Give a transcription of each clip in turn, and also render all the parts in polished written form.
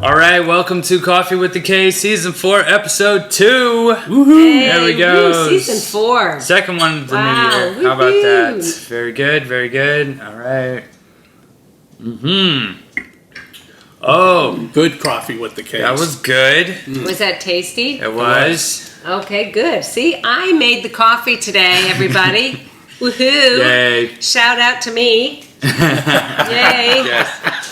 All right, welcome to Coffee with the Kays, Season 4, Episode 2. Woohoo! Hey, there we go. Season 4. Second one of the new year. How about that? Very good, very good. All right. Oh. Good coffee with the Kays. That was good. Was that tasty? It was. Okay, good. See, I made the coffee today, everybody. Woohoo! Yay. Shout out to me. Yay. Yes.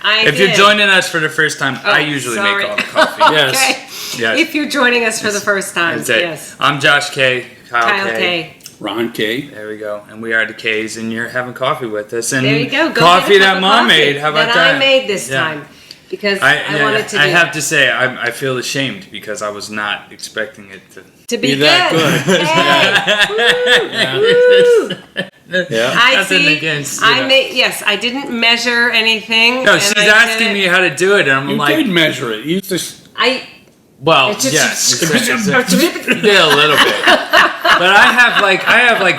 If you're joining us for the first time, I usually make all the coffee. Yes. Okay. Yes. If you're joining us for the first time, yes. I'm Josh K. Kyle K. Ron K. There we go. And we are the Kays, and you're having coffee with us. And there you go. Coffee that Mom made. How about that? I made this time. Because I wanted to do I have to say, I feel ashamed because I was not expecting it to be that good. good. Yeah. I didn't measure anything. No, she's asking me how to do it, and I'm like, you did measure it. You just yes, you did a little bit. But I have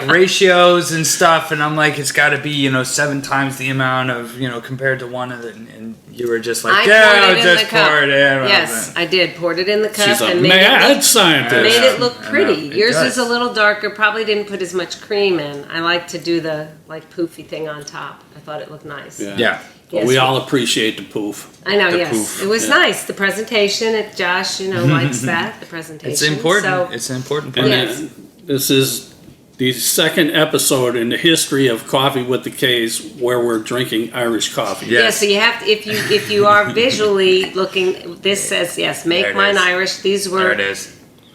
ratios and stuff, and I'm like, it's got to be 7 times the amount of compared to one of the, and you were just like, just pour it in. Yes, I did. Poured it in the cup. She's and a mad scientist. Made it look pretty. Yours is a little darker. Probably didn't put as much cream in. I like to do the poofy thing on top. I thought it looked nice. Yeah. Yes, we all appreciate the poof. I know, yes. It was nice. The presentation, Josh, likes that, the presentation. It's important. So, it's an important part. And this is the second episode in the history of Coffee with the Kays where we're drinking Irish coffee. Yes. Yeah, so you have to, if you are visually looking, this says, yes, make mine Irish. These were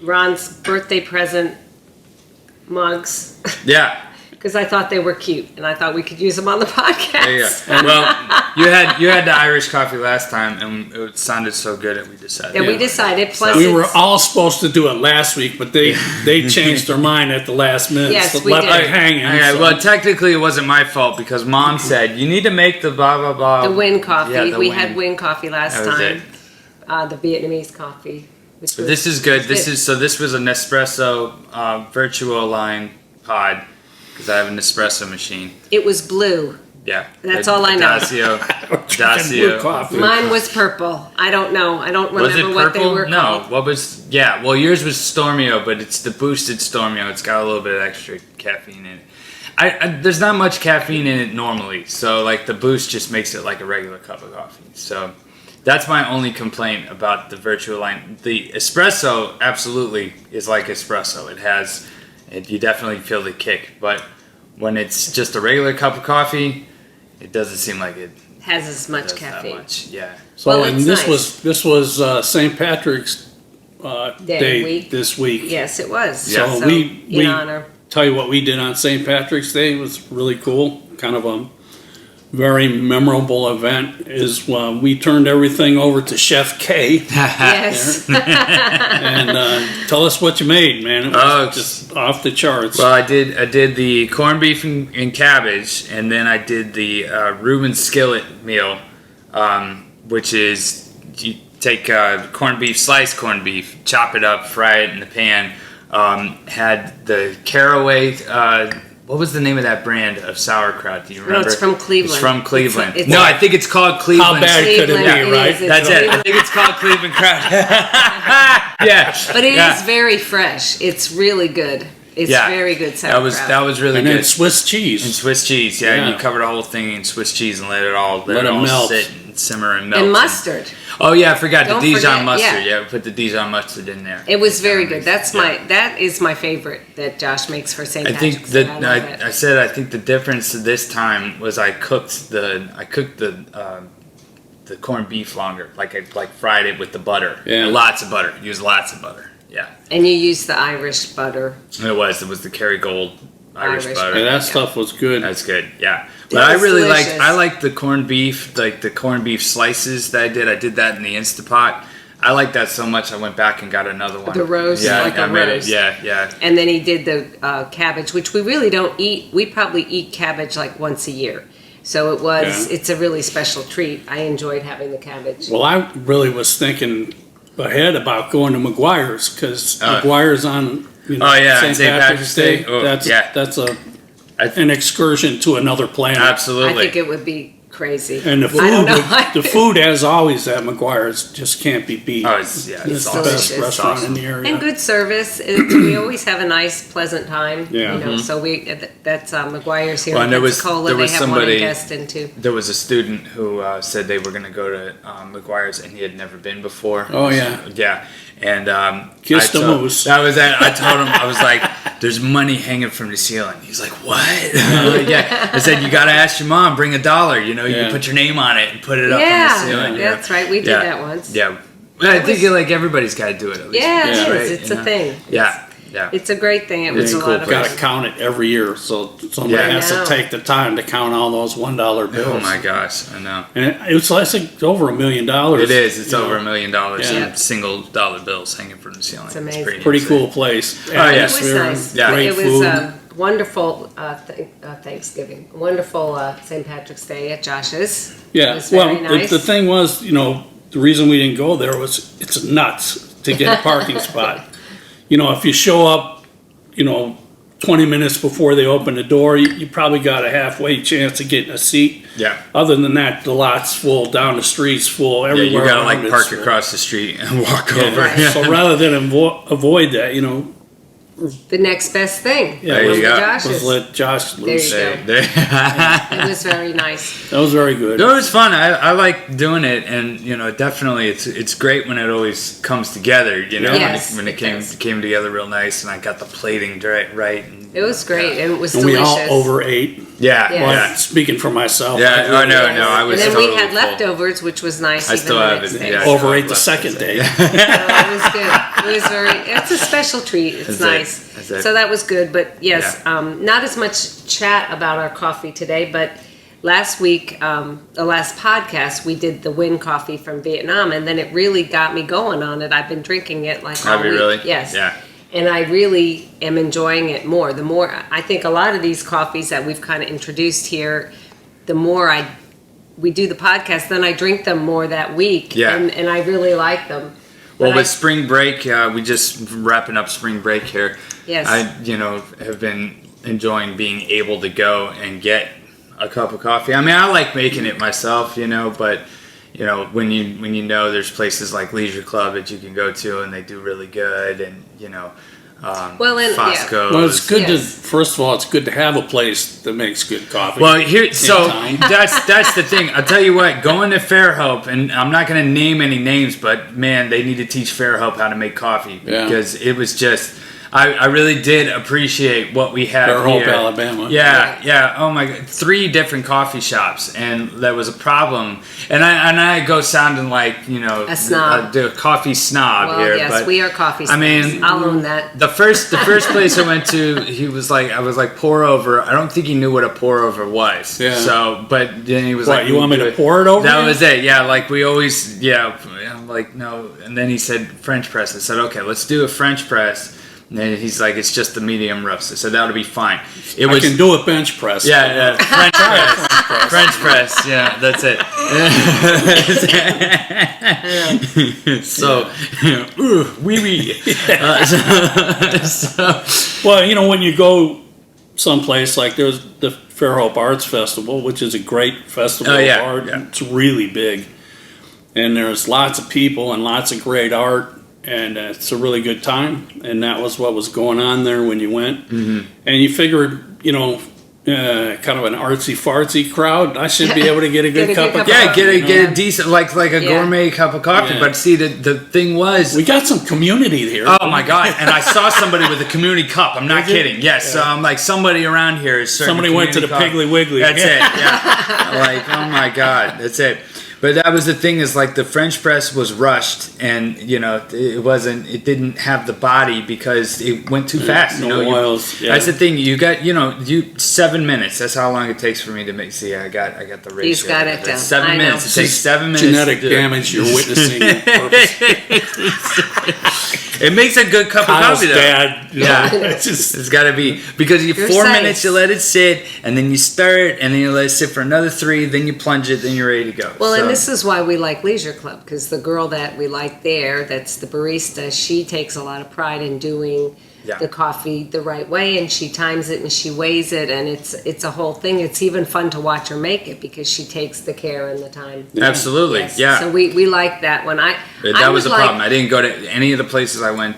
Ron's birthday present mugs. Yeah. Because I thought they were cute, and I thought we could use them on the podcast. There you go. Well, you had the Irish coffee last time, and it sounded so good that we decided. Yeah, we decided. Plus, we were all supposed to do it last week, but they changed their mind at the last minute. Yes, so we left did. it hanging. Yeah, well, technically, it wasn't my fault because Mom said you need to make the blah blah blah. The Win coffee. Yeah, we had Win coffee last time. It. The Vietnamese coffee. This is good. This was an Nespresso virtual line pod. Because I have an espresso machine. It was blue. Yeah. That's all I know. Dacio. Mine was purple. I don't know. I don't remember what they were called. No. What was... Yeah. Well, yours was Stormio, but it's the boosted Stormio. It's got a little bit of extra caffeine in it. There's not much caffeine in it normally. So, the boost just makes it like a regular cup of coffee. So, that's my only complaint about the virtual line. The espresso absolutely is like espresso. It has... You definitely feel the kick, but when it's just a regular cup of coffee, it doesn't seem like it has as much caffeine. Yeah. So this was St. Patrick's Day this week. Yes, it was. Yeah. So we in honor. Tell you what we did on St. Patrick's Day was really cool. Kind of a very memorable event is we turned everything over to Chef Kaye. Yes. And tell us what you made, man. It was just off the charts. Well, I did the corned beef and cabbage, and then I did the Reuben skillet meal, which is you take sliced corned beef, chop it up, fry it in the pan. Had the caraway. What was the name of that brand of sauerkraut? Do you remember? No, it's from Cleveland. It's from Cleveland. I think it's called Cleveland. How bad could it be, right? That's it. I think it's called Cleveland kraut. Yeah. But it is very fresh. It's really good. It's very good sauerkraut. That was really good. And Swiss cheese. And Swiss cheese, you cover the whole thing in Swiss cheese and let it all melt. sit and simmer and melt. And mustard. Oh yeah, I forgot the Dijon mustard. Yeah. Yeah, we put the Dijon mustard in there. It was very good. That is my favorite that Josh makes for St. Patrick's Day. I think the difference this time was I cooked the corned beef longer. I fried it with the butter. Yeah. Lots of butter. Used lots of butter. Yeah. And you used the Irish butter. It was the Kerrygold Irish butter. And that stuff was good. That's good. Yeah. But I really liked the corned beef, the corned beef slices that I did. I did that in the Instapot. I liked that so much I went back and got another one. The roast, I made it. Yeah. And then he did the cabbage, which we really don't eat. We probably eat cabbage once a year. So it's a really special treat. I enjoyed having the cabbage. Well, I really was thinking ahead about going to McGuire's because McGuire's on St. Patrick's Day. Oh, that's an excursion to another planet. Absolutely. I think it would be crazy. And the I don't know. food, the food as always at McGuire's just can't be beat. Oh, it's It's awesome. the best delicious. restaurant Awesome. in the area. And good service. We always have a nice, pleasant time. Yeah. You know, so that's McGuire's here Well, in and there was Pensacola. They have one somebody- in Destin too. There was a student who said they were going to go to McGuire's and he had never been before. Oh, yeah. Yeah. And Kiss I the told- moose. That was it. I told him, I was like, there's money hanging from the ceiling. He's like, what? Yeah. I said, you got to ask your mom, bring $1. You know, you Yeah. can put your name on it and put it up on the Yeah, ceiling. you know? that's right. We did Yeah. that once. Yeah. Well, I It think was- like everybody's got to do it at least. Yeah, Yeah. it Right, is. It's you a know? thing. Yeah. Yeah. It's a great thing. It was It's a a cool lot of place. Got fun. to count it every year, so somebody Yeah. has I know. to take the time to count all those $1 bills. Oh my gosh, I know. And it's like over $1 million. It is. It's you know. over $1 million Yeah. in single dollar bills hanging from the ceiling. It's amazing. Pretty insane. cool place. yeah. It was Atmosphere, nice. Yeah. Great It was food. wonderful Thanksgiving. Wonderful St. Patrick's Day at Josh's. Yeah, It was well, very nice. the thing was, you know, the reason we didn't go there was it's nuts to get a parking spot. You know, if you show up, you know, 20 minutes before they open the door, you probably got a halfway chance of getting a seat. Yeah. Other than that, the lot's full, down the street's full, Yeah, everywhere. you gotta around like it's park full. across the street and walk Yeah. over. Right. Yeah. So rather than avoid that, you know, The next best thing. yeah, There was you the go. Josh's. was let Josh There you loose. go. It was very nice. That was very good. It was fun. I like doing it, and you know, definitely, it's great when it always comes together. You know, Yes, when it it came does. came together real nice, and I got the plating right. And, It was great, and it was And we delicious. all overate. Yeah, Yeah. Well, yeah, speaking for myself. yeah. I Oh no, really no, I was. and then totally we had full. leftovers, which was nice. I even still the have next it. day. Yeah, overate the left second it. day. So it was good. It was very. It's a special treat. It's That's it. nice. That's it. So that was good. But yes, Yeah. not as much chat about our coffee today. But last week, the last podcast, we did the Win coffee from Vietnam, and then it really got me going on it. I've been drinking it like all Have you week. really? Yes. Yeah. And I really am enjoying it more. The more I think a lot of these coffees that we've kind of introduced here, the more we do the podcast, then I drink them more that week. Yeah. And I really like them. Well, But with I- spring break, we just wrapping up spring break here. Yes. I, have been enjoying being able to go and get a cup of coffee. I mean, I like making it myself, but when you know there's places like Leisure Club that you can go to and they do really good, and Well, and- yeah. Fosco's. Well, it's good Yes. first of all, it's good to have a place that makes good coffee. Well, here, so town. that's the thing. I'll tell you what, going to Fairhope, and I'm not going to name any names, but man, they need to teach Fairhope how to make coffee Yeah. because it was just, I really did appreciate what we have Fairhope, here. Alabama. Yeah. Oh my God, 3 different coffee shops, and that was a problem. And I go sounding like A snob. a coffee snob Well, here. yes, but we are coffee I snobs. mean, I'll own that. the first place I went to, I was like pour over. I don't think he knew what a pour over was. Yeah. So, but then he was What, like, you want me to pour it over That you? was it. Yeah, like we always. Yeah, I'm like no. And then he said French press. I said okay, let's do a French press. And then he's like, it's just the medium roast. I said that'll be fine. It I can do a bench press. yeah, French press. French press. Yeah, that's it. So, wee. Well, when you go someplace like there's the Fairhope Arts Festival, which is a great festival Oh, yeah, of art. yeah. It's really big. And there's lots of people and lots of great art. And it's a really good time. And that was what was going on there when you went. Mm-hmm. And you figured, kind of an artsy-fartsy crowd, I should be able to get a good cup of Yeah, coffee. get a decent like a Yeah. gourmet cup of coffee. Yeah. But see, the thing was, We got some community here. oh my god! And I saw somebody with a community cup. I'm not Did you? kidding. Yes, so I'm like somebody around here is serving Somebody went to the community Piggly Wiggly. That's it. Yeah. Like oh my god, that's it. But that was the thing is like the French press was rushed, and it didn't have the body because it went too fast. no oils, yeah. That's the thing. You got 7 minutes. That's how long it takes for me to make. See, I got the ratio. He's got it down. 7 I know. minutes. It takes 7 minutes. Genetic to do it. damage you're witnessing. on purpose. It makes a good cup Kyle's of coffee though. dad. Yeah. It's just, It's got to be because you Your 4 size. minutes you let it sit, and then you stir it, and then you let it sit for another 3. Then you plunge it, then you're ready to go. Well, So- and this is why we like Leisure Club, because the girl that we like there, that's the barista, she takes a lot of pride in doing the coffee the right way, and she times it and she weighs it, and it's a whole thing. It's even fun to watch her make it because she takes the care and the time. Absolutely, Yes. yeah. So we like that one. That was the problem. I didn't go to any of the places I went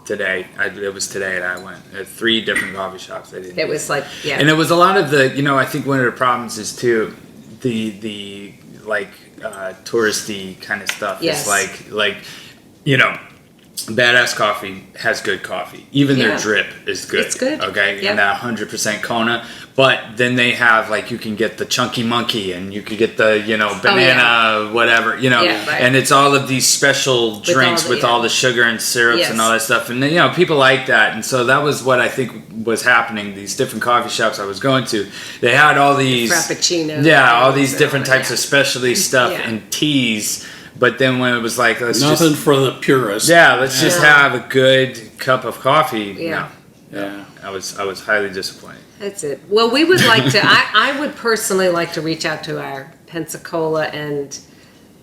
today. It was today that I went. At 3 different coffee shops. It was like, yeah. And it was a lot of the, I think one of the problems is too, the like touristy kind of stuff. Yes. It's like Badass Coffee has good coffee. Even their drip is good. It's good. Okay, and that 100% Kona. But then they have you can get the Chunky Monkey, and you could get the banana whatever and it's all of these special drinks with all the sugar and syrups and all that stuff. And people like that, and so that was what I think was happening. These different coffee shops I was going to, they had all these Frappuccino, all these different types of specialty stuff and teas. But then when it was like, nothing for the purists. Yeah, let's just have a good cup of coffee. Yeah. No. I was highly disappointed. That's it. Well, we would like to, I would personally like to reach out to our Pensacola and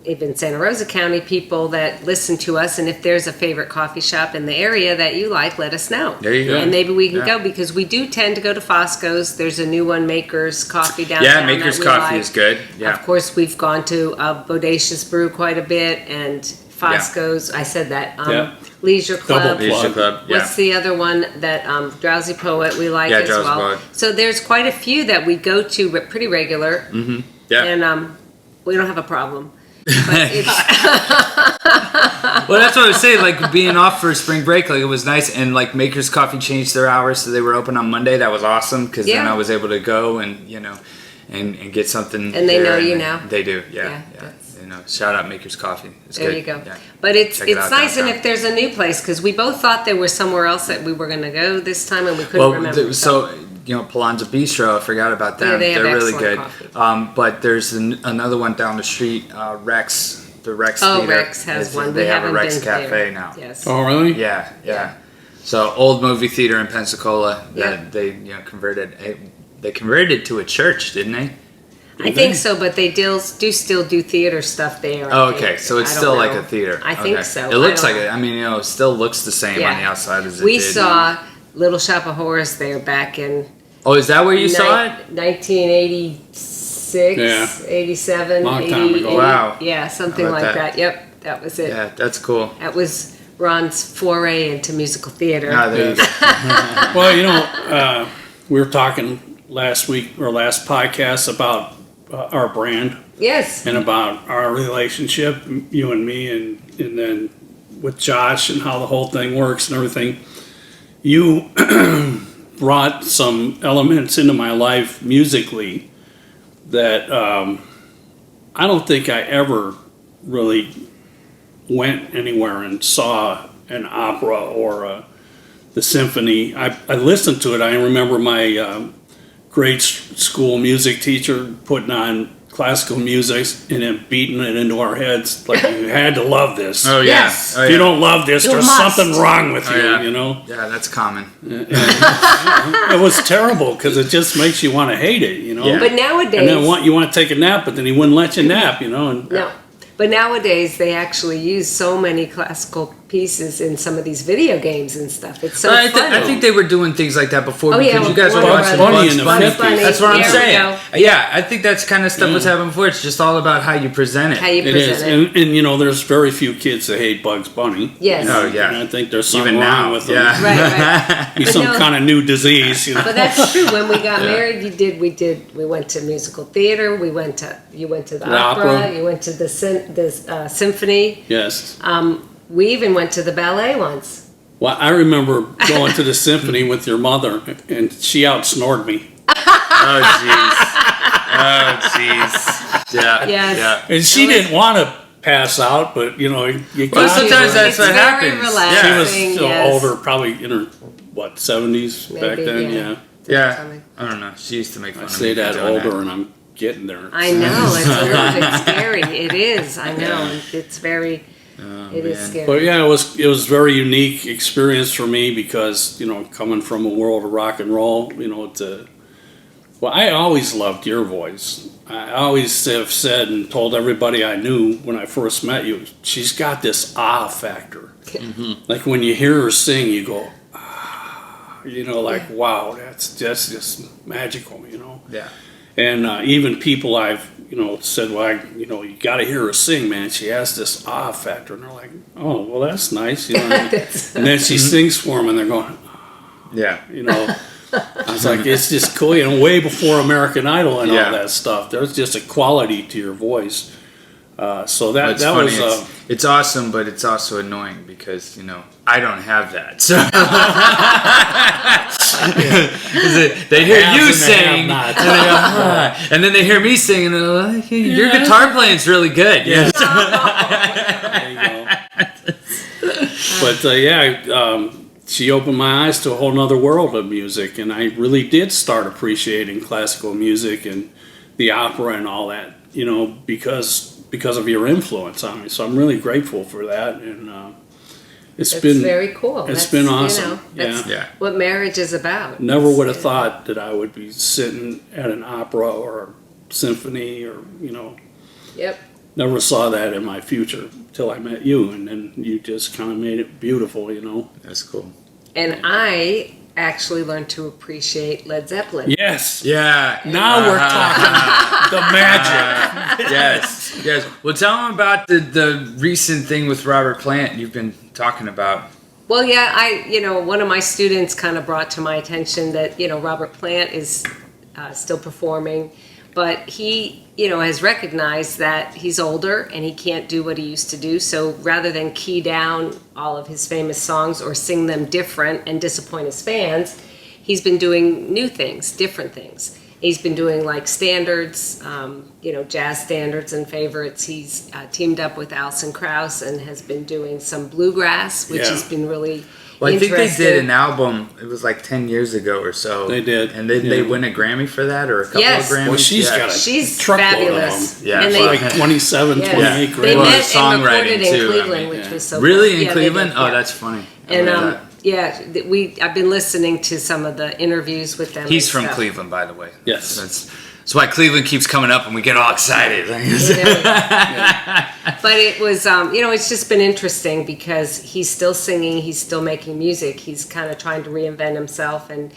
even Santa Rosa County people that listen to us, and if there's a favorite coffee shop in the area that you like, let us know. There you go. And maybe we can go, because we do tend to go to Fosco's. There's a new one, Maker's Coffee downtown. Yeah, Maker's Coffee is good. Yeah. Of course, we've gone to Bodacious Brew quite a bit, and Fosco's. I said that. Leisure Club. Double Leisure Club. Yeah. What's the other one that Drowsy Poet we like as Drowsy well? Poet. So there's quite a few that we go to pretty regular. Mm-hmm. Yeah. And we don't have a problem. But it's well, that's what I was saying. Like being off for spring break, it was nice. And Maker's Coffee changed their hours, so they were open on Monday. That was awesome because then I was able to go and and get something. And they know you now. They do. Yeah. Shout out Maker's Coffee. It's there good. You go. Yeah. But it's nice, downtown. and if there's a new place, because we both thought there was somewhere else that we were going to go this time, and we couldn't remember. Palazzo Bistro, I forgot about them. Yeah, they have They're really good. coffee. But there's another one down the street, Rex. The Rex Theater. Rex has one. They We have a haven't Rex been Cafe there. now. Yes. Oh, really? Yeah. So old movie theater in Pensacola that they converted. They converted it to a church, didn't they? I think so, but they still do theater stuff there. Oh, okay. So it's still like a theater. I think so. It looks like it. I mean, it still looks the same on the outside as it did. We saw Little Shop of Horrors there back in. Oh, is that where you saw it? 1986, 87, Long 80, time ago. 80, Wow. Yeah, something like that. Yep, that was it. Yeah, that's cool. That was Ron's foray into musical theater. Ah, there you go. Well, we were talking last week or last podcast about our brand. Yes. And about our relationship, you and me, and then with Josh and how the whole thing works and everything. You brought some elements into my life musically that I don't think I ever really went anywhere and saw an opera or the symphony. I listened to it. I remember my grade school music teacher putting on classical music and then beating it into our heads like you had to love this. Oh, yeah. Yes. Oh, yeah. If you don't love this, there's something wrong with you, yeah. Yeah, that's common. It was terrible because it just makes you want to hate it, Yeah. But nowadays. And then you want to take a nap, but then he wouldn't let you nap, And, No. But nowadays they actually use so many classical pieces in some of these video games and stuff. It's so I funny. think they were doing things like that before because you guys were Bugs watching Bunny Bugs in the Bunny. 50s. That's what I'm There we saying. go. Yeah, I think that's kind of stuff was happening before. It's just all about how you present it. How you It is. present it. And there's very few kids that hate Bugs Bunny. Yes. Oh, yeah. And I think there's something Even wrong now. with them. Yeah. Right. Be But some no. kind of new disease, But that's true. When we got married, we went to musical theater. You went to the opera. You went to the symphony. Yes. We even went to the ballet once. Well, I remember going to the symphony with your mother, and she outsnored me. Oh, jeez. Yeah. Yes. Yeah. And she didn't want to pass out, but you Well, got sometimes to. that's It's what very happens. She relaxing. was still Yes. older, probably in her 70s back Maybe, then. yeah. Yeah, Yeah. I don't know. She used to make fun I of say me. that for doing older, and I'm getting there. I know. It's a little bit scary. It is. I know. It's very. It is man. scary. But yeah, it was a very unique experience for me because coming from a world of rock and roll, I always loved your voice. I always have said and told everybody I knew when I first met you, she's got this factor. Mm-hmm. Like when you hear her sing, you go, ah. you know, like, wow, that's just magical, you know. Yeah. And even people I've, you know, said, well, you got to hear her sing, man. She has this awe factor. And they're like, oh, well, that's nice. You know what I mean? And then she sings for them, and they're going, Yeah. you know. I was like, it's just cool. You know, way before American Idol and all that stuff, there's just a quality to your voice. So that funny. was... it's awesome, but it's also annoying because, you know, I don't have that. So they hear you sing, and, they go, and then they hear me sing, and they're like, your guitar playing's really good. Yeah. There you go. But she opened my eyes to a whole nother world of music, and I really did start appreciating classical music and the opera and all that, you know, because of your influence on me. So I'm really grateful for that, and it's been very cool. It's been awesome. You know, that's what marriage is about. Never would have thought that I would be sitting at an opera or a symphony, or, you know. Yep. Never saw that in my future till I met you, and then you just kind of made it beautiful, you know. That's cool. And I actually learned to appreciate Led Zeppelin. Yes. Yeah. Now we're talking the magic. Yes. Well, tell them about the recent thing with Robert Plant you've been talking about. Well, yeah, one of my students kind of brought to my attention that, Robert Plant is still performing, but he, has recognized that he's older and he can't do what he used to do. So rather than key down all of his famous songs or sing them different and disappoint his fans, he's been doing new things, different things. He's been doing like standards, jazz standards and favorites. He's teamed up with Alison Krauss and has been doing some bluegrass, which has been really Well, I think they interesting. did an album, it was like 10 years ago or so. They did. And they win a Grammy for that, or a couple Yes. of Grammys? Well, she's truckload fabulous. of them. Yeah. And Well, they, Like 27, yes. 28 They grand. Well, met and songwriting recorded in too, I Cleveland, mean, which was so Really? cool. In Yeah, Cleveland? they did, Oh, yeah. that's funny. I And love that. I've been listening to some of the interviews with them. He's and from stuff. Cleveland, by the way. Yes. That's why Cleveland keeps coming up and we get all excited. But it was, it's just been interesting because he's still singing, he's still making music, he's kind of trying to reinvent himself, and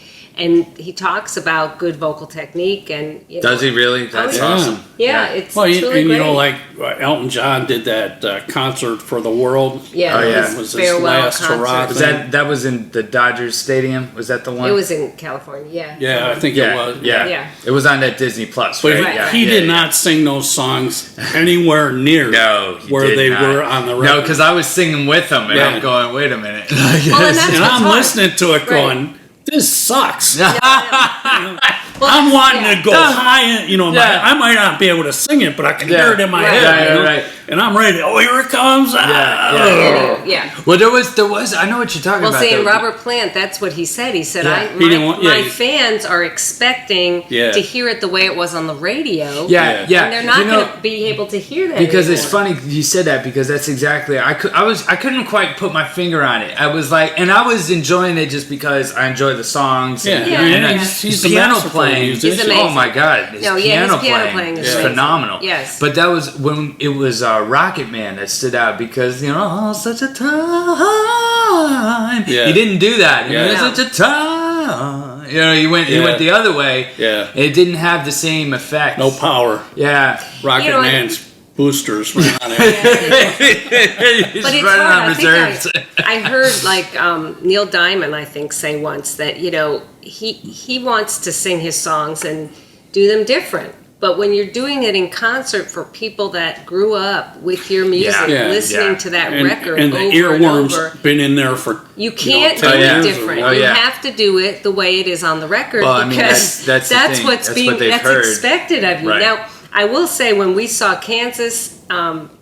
he talks about good vocal technique. And Does he really? That's yeah. awesome. Yeah, it's Well, really and great. like Elton John did that concert for the world. Yeah, Oh, yeah. It was his farewell last concert. hurrah Was thing. that was in the Dodgers Stadium? Was that the one? It was in California, yeah. Yeah, I think Yeah, it was. yeah. Yeah. It was on that Disney Plus, But right? Right. Yeah, he yeah, did yeah. not sing those songs anywhere near No, he where did they not. were on the record. No, because I was singing with him, and Yeah. I'm going, wait a minute. Well, and that's And what's I'm hard. listening to it going, this sucks. Well, I'm wanting yeah. to go high, Yeah. I might not be able to sing it, but I can Yeah. hear it in my Right. head. Yeah, you know? right. And I'm ready. Oh, here it comes. Yeah. Well, there was. I know what you're talking Well, about. see, and though. Robert Plant, that's what he said. He said, Yeah. He didn't want- my he- fans are expecting Yeah. to hear it the way it was on the radio. Yeah, yeah. And they're not You know, going to be able to hear that because it's anymore. funny you said that, because that's exactly I couldn't quite put my finger on it. I was like, and I was enjoying it just because I enjoy the songs. Yeah, and, Yeah, and yeah. He's the a piano masterful playing. musician. He's amazing. Oh my God, his No, yeah, his piano playing is is amazing. phenomenal. Yes. But that was when it was Rocket Man that stood out, because such a time. Yeah. He didn't do that. Yeah. It was such a time. He went the other way. Yeah. It didn't have the same effect. No power. Yeah. Rocket know, Man's boosters ran on it. He's But it's running hard. on reserves. I heard Neil Diamond, I think, say once that he wants to sing his songs and do them different. But when you're doing it in concert for people that grew up with your music, Yeah, listening yeah. to that And, record and the over earworms and over, been in there for you can't 10 do it years or different. more. Oh, You yeah. have to do it the way it is on the record, Well, I mean, because that's the thing. what's That's what they've that's heard. expected of you. Right. Now, I will say, when we saw Kansas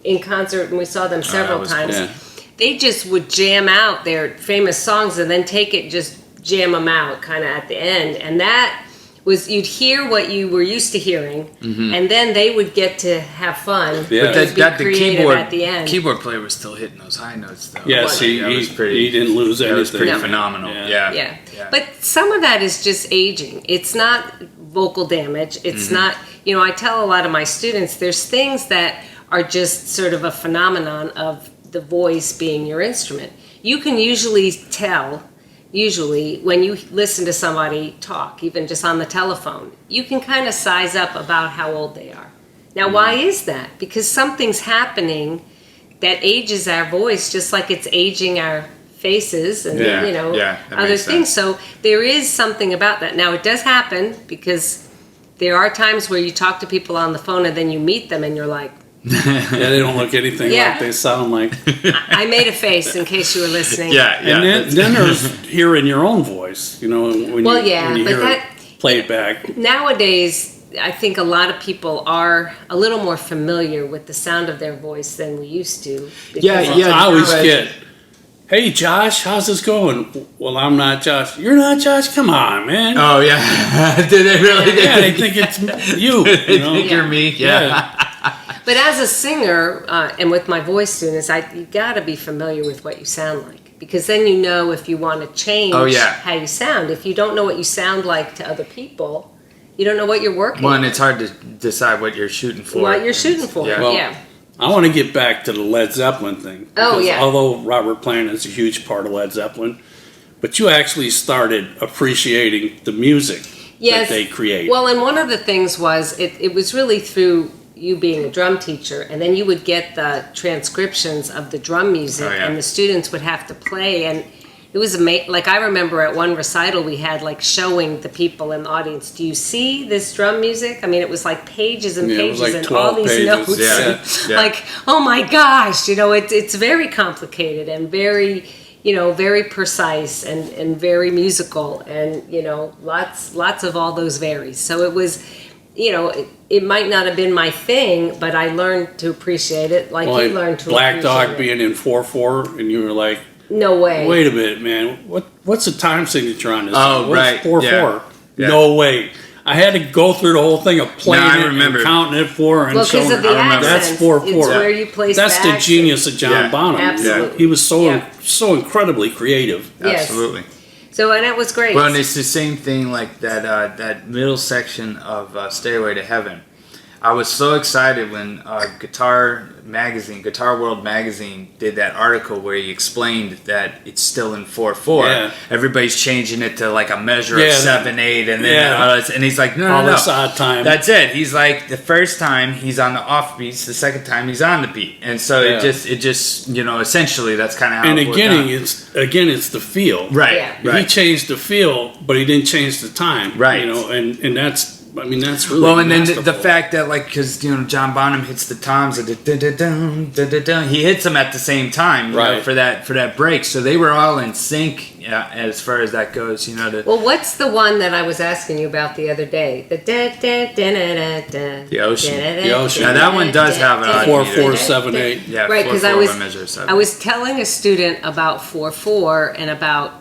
in concert, and we saw them several was times, cool. Yeah. they just would jam out their famous songs and then take it, just jam them out kind of at the end. And that was, you'd hear what you were used to hearing, and then they would get to have fun. Yeah. But and be the creative at the end. keyboard player was still hitting those high notes though. Yes, That was he didn't lose That was anything. pretty No. phenomenal. Yeah. Yeah. Yeah. But some of that is just aging. It's not vocal damage. It's not, I tell a lot of my students, there's things that are just sort of a phenomenon of the voice being your instrument. You can usually tell usually when you listen to somebody talk, even just on the telephone, you can kind of size up about how old they are. Now, why is that? Because something's happening that ages our voice just like it's aging our faces and other things. So there is something about that. Now, it does happen because there are times where you talk to people on the phone and then you meet them and you're like, they don't look anything like they sound like. I made a face in case you were listening. And then there's hearing your own voice, when you hear it played back. Nowadays, I think a lot of people are a little more familiar with the sound of their voice than we used to. I always get, hey, Josh, how's this going? Well, I'm not Josh. You're not Josh? Come on, man. Oh, yeah. Did they really? Yeah, they think it's you. They think you're me. Yeah. But as a singer, and with my voice students, you got to be familiar with what you sound like. Because then you know if you want to change how you sound. If you don't know what you sound like to other people, you don't know what you're working on. It's hard to decide what you're shooting for. What you're shooting for, Well, I want to get back to the Led Zeppelin thing. Although Robert Plant is a huge part of Led Zeppelin, but you actually started appreciating the music that they create. Well, and one of the things was, it was really through you being a drum teacher, and then you would get the transcriptions of the drum music, and the students would have to play, and it was amazing. Like, I remember at one recital we had, like, showing the people in the audience, do you see this drum music? I mean, it was like pages and pages and all these notes. Like, oh my gosh, it's very complicated and very, very precise and very musical, and, lots of all those varies. So it was, it might not have been my thing, but I learned to appreciate it, like you learned to Black appreciate Dog it. being in 4/4, and you were like, no way. Wait a minute, man. What's the time signature on this? Oh, right. 4/4. Yeah. No way. I had to go through the whole thing of playing and counting it 4 and showing because of the accents. That's 4/4. It's where you place That's the genius of John Bonham. Absolutely. He was so incredibly creative. Yes. Absolutely. So, and it was great. Well, and it's the same thing like that middle section of Stairway to Heaven. I was so excited when Guitar World Magazine did that article where he explained that it's still in 4/4. Yeah. Everybody's changing it to like a measure of 7/8, and then and he's like, no, this odd time. That's it. He's like, the first time he's on the off beats, the second time he's on the beat, and so it just essentially that's kind of how. And it's the feel. Right. Yeah. Right. He changed the feel, but he didn't change the time. Right. And that's. I mean, that's really well, and then the masterful. fact that, like, because John Bonham hits the toms, he hits them at the same time, for that break. So they were all in sync as far as that goes. Well, what's the one that I was asking you about the other day? The Ocean. The Ocean. Now that one does have an 4/4/7/8. Yeah, right. Because I I was telling a student about 4/4 and about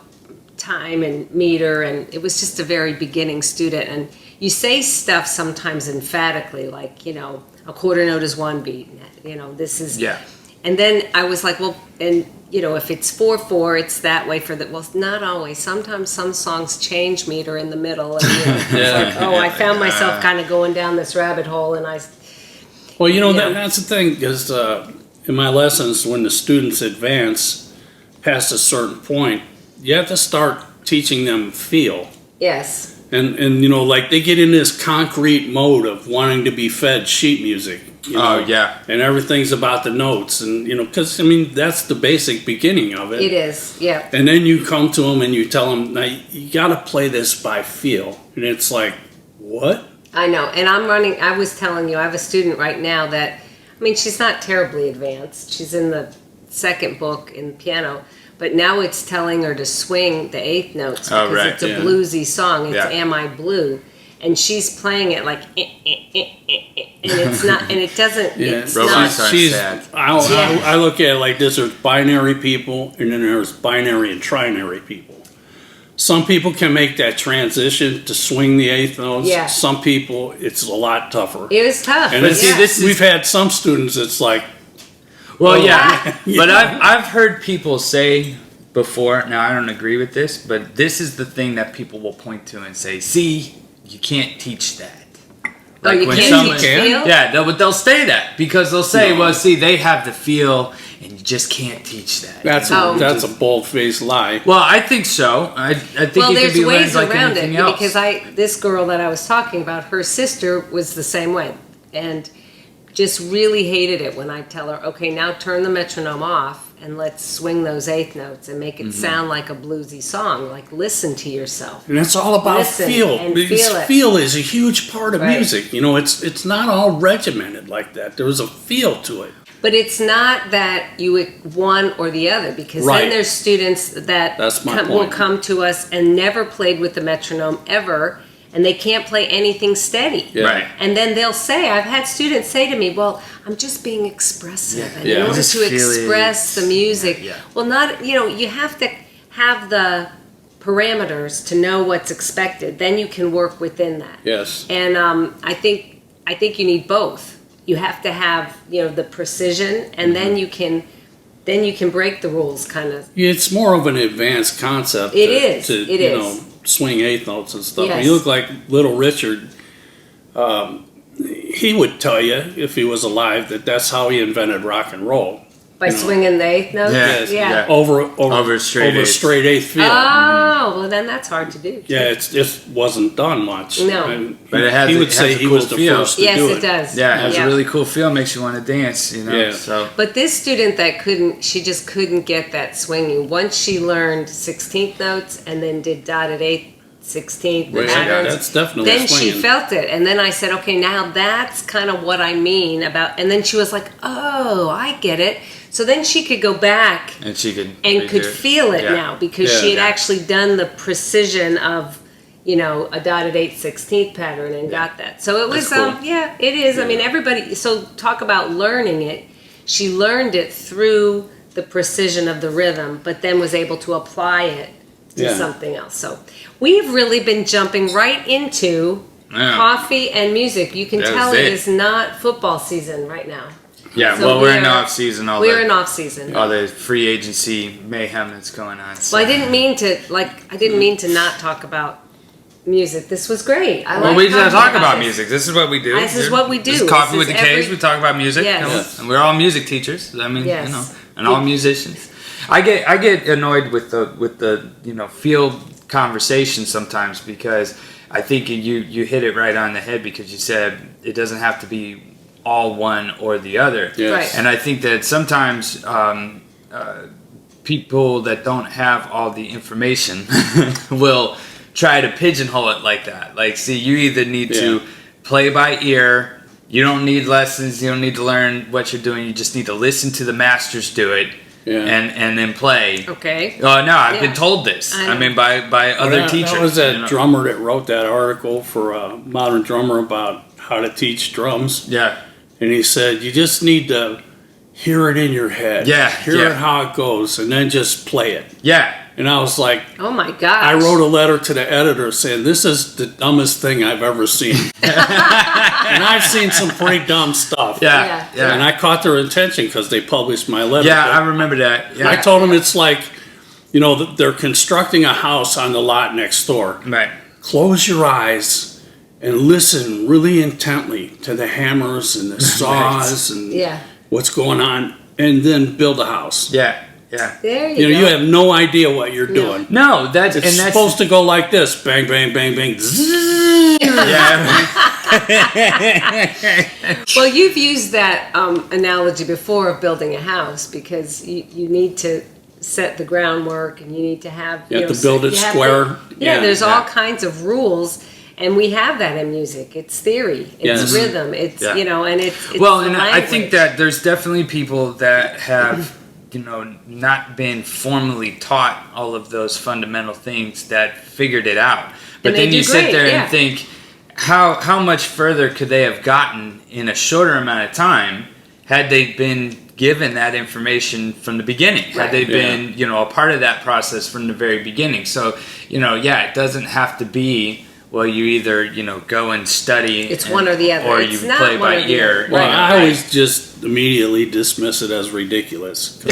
time and meter, and it was just a very beginning student, and you say stuff sometimes emphatically, like, a quarter note is one beat, this is... Yeah. And then I was like, well, and, if it's 4/4, it's that way for the... Well, not always. Sometimes some songs change meter in the middle, and, it's like, I found myself kind of going down this rabbit hole, and I... Well, that's the thing, because in my lessons, when the students advance past a certain point, you have to start teaching them feel. Yes. And like they get in this concrete mode of wanting to be fed sheet music. And everything's about the notes, and because that's the basic beginning of it. It is, yeah. And then you come to them and you tell them, now you got to play this by feel, and it's like, what? I know, and I was telling you, I have a student right now that, she's not terribly advanced. She's in the second book in piano. But now it's telling her to swing the eighth notes because it's a bluesy song. It's Am I Blue? And she's playing it like, and it's not, and it doesn't, it's not. I look at it like this: there's binary people, and then there's binary and trinary people. Some people can make that transition to swing the eighth notes. Yeah. Some people, it's a lot tougher. It was tough. And we've had some students, it's like, well, but I've heard people say before, now I don't agree with this, but this is the thing that people will point to and say, see, you can't teach that. Like you can't teach feel? Yeah, they'll say that because they'll say, well, see, they have the feel and you just can't teach that. That's that's a bold-faced lie. Well, I think so. I think Well, it there's could be ways learned like around it anything else. because this girl that I was talking about, her sister was the same way, and just really hated it when I tell her, okay, now turn the metronome off and let's swing those eighth notes and make it sound like a bluesy song. Like, listen to yourself. And it's all about Listen feel. and Because feel it. feel is a huge part of Right. music. You know, it's not all regimented like that. There's a feel to it. But it's not that you would one or the other, because Right. then there's students that That's my will point. come to us and never played with the metronome ever, and they can't play anything steady. Yeah. Right. And then they'll say, I've had students say to me, well, I'm just being expressive. And Yeah. in order Just to feel it. express the music, Yeah. well, not, you have to have the parameters to know what's expected. Then you can work within that. Yes. And I think you need both. You have to have, the precision, and then you can break the rules, kind of. It's more of an advanced concept. It is. To, It you is. know, swing eighth notes and stuff. When Yes. you look like Little Richard, he would tell you, if he was alive, that that's how he invented rock and roll. By swinging the eighth note? Yeah, Yes. yeah. Over a straight eighth. straight eighth feel. Oh, well, then that's hard to do. Yeah, it just wasn't done much. No. And But it has he a- would it say has a he cool was the feel. first to Yes, do it does. Yeah, it has Yeah. a really cool feel. Makes you want to dance, Yeah. So But this student that she just couldn't get that swinging. Once she learned 16th notes and then did dotted eighth, 16th Right, patterns, that's definitely then she swinging. felt it. And then I said, okay, now that's kind of what I mean about, and then she was like, oh, I get it. So then she could go back and she could and could redo it. feel it Yeah. now, because Yeah. she had Yeah. actually done the precision of, a dotted 8th 16th pattern and got that. So it was, That's cool. it is. I mean, everybody, so talk about learning it. She learned it through the precision of the rhythm, but then was able to apply it to Yeah. something else. So we've really been jumping right into Yeah. coffee and music. You can That tell was it it. is not football season right now. Yeah, So well, we're in we are- off season. We're in off season. all the free agency mayhem that's going on. So. Well, I didn't mean to not talk about music. This was great. I Well, like we just talking talk about this. music. This is what we do. This is what we do. This is Coffee This with is the Kays. every- We talk about music. Yes. Yes. And we're all music teachers. I mean, Yes. and all musicians. I get annoyed with the field conversation sometimes, because I think you hit it right on the head, because you said it doesn't have to be all one or the other. Yes. Right. And I think that sometimes people that don't have all the information will try to pigeonhole it like that. Like, see, you either need to play by ear, you don't need lessons, you don't need to learn what you're doing, you just need to listen to the masters do it. Yeah. And then play. Okay. Oh no, I've been Yeah. told this. I I know. mean, by other teachers. That was that you know. drummer that wrote that article for a modern drummer about how to teach drums. Yeah, And he said, you just need to hear it in your head. Yeah, Hear yeah. it how it goes, and then just play it. yeah. And I was like, Oh my gosh. I wrote a letter to the editor saying, this is the dumbest thing I've ever seen. And I've seen some pretty dumb stuff. Yeah, Yeah. yeah. And I caught their attention because they published my letter. Yeah, But I remember that. Yeah. I told them it's like, they're constructing a house on the lot next door. Right. Close your eyes and listen really intently to the hammers and the saws and Yeah. what's going on, and then build a house. Yeah, yeah. There You you know, go. you have no idea what you're doing. No, that's It's that's supposed to go like this: bang, bang, bang, bang. Zzz. yeah. Well, you've used that analogy before of building a house, because you need to set the groundwork, and you need to have You have to build it you have square. to- Yeah, there's yeah. all kinds of rules, and we have that in music. It's theory, it's Yes. rhythm, it's Yeah. and it's Well, the and I think language. that there's definitely people that have, not been formally taught all of those fundamental things that figured it out. But And they then do you sit great, there yeah. and think, how much further could they have gotten in a shorter amount of time had they been given that information from the beginning? Had they Right. been, a part of that process from the very beginning? So, it doesn't have to be, well, you either, go and study. It's one or the other. Or It's you not play one by or the ear. other. Well, Right. I always just immediately dismiss it as ridiculous. 'Cause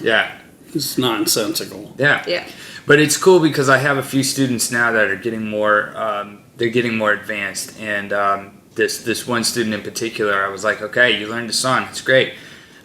Yeah. it's nonsensical. Yeah. Yeah. But it's cool because I have a few students now that are getting more, they're getting more advanced. And this one student in particular, I was like, okay, you learned a song. It's great.